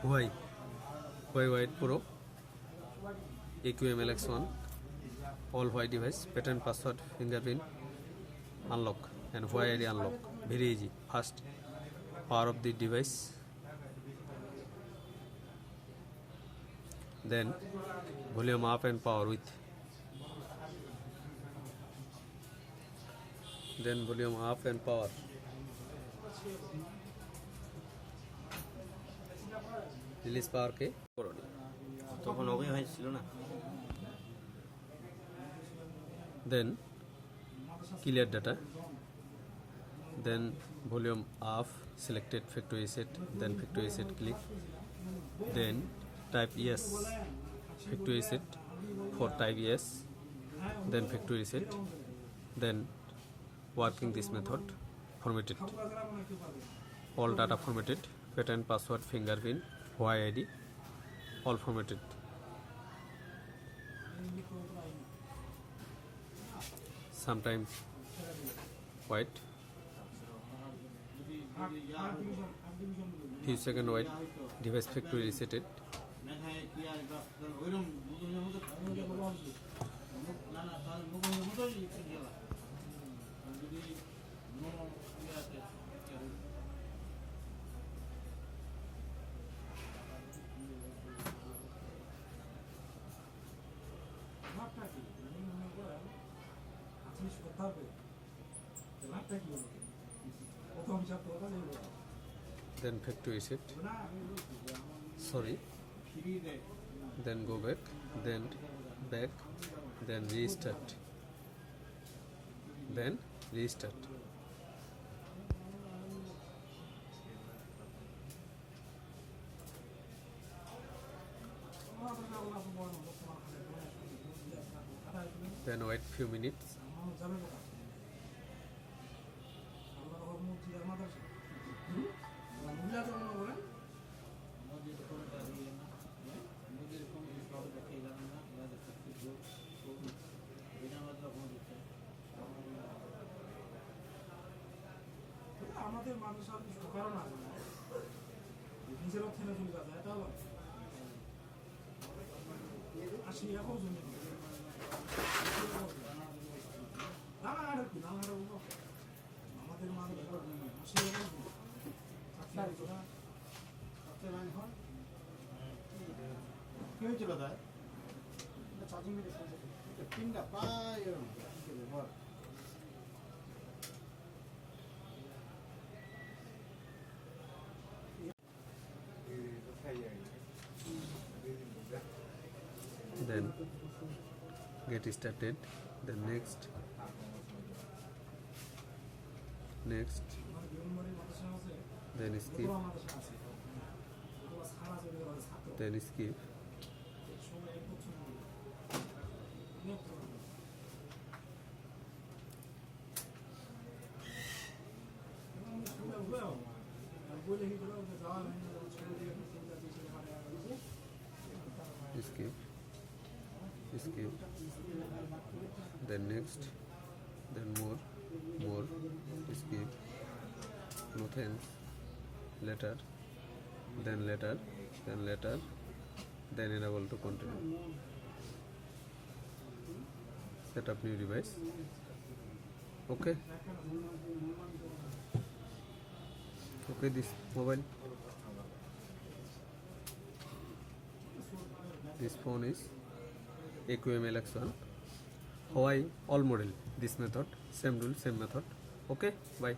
Huawei White Pro AQMLX1 all Huawei device, pattern, password, fingerprint, unlock and Huawei ID unlock. Very easy, fast. Power of the device. Then volume up and power with. Then volume up and power. Release power ke koroni. তখন অবৈ হয়েছিল না। Then clear data. Then volume off, selected factory reset, then factory reset click. Then type yes, factory reset for type yes, then factory reset. Then working this method, formatted. All data formatted, pattern, password, fingerprint, Huawei ID, all formatted. Sometimes wait, few seconds wait, device factory resetted. Then factory reset. Sorry. Then go back. Then back. Then restart. Then restart. Then wait few minutes. আমাদের মানুষের কারণ আছে নিজেরও থেমে চলে যাবে এটা হলো আসি এখন শুনি না আর কি না আমাদের মানুষ আসি এখন সবচেয়ে লাইন হয় কি হয়েছিল তাই চার্জিং মেরে পিনটা পায় ব্যবহার Then get started. Then next, then skip, then skip. Skip, then next, then more, skip, no thanks, later, then enable to continue. Set up new device. Okay, this mobile, this phone is AQMLX1 Huawei all model. This method, same rule, same method. Okay, bye.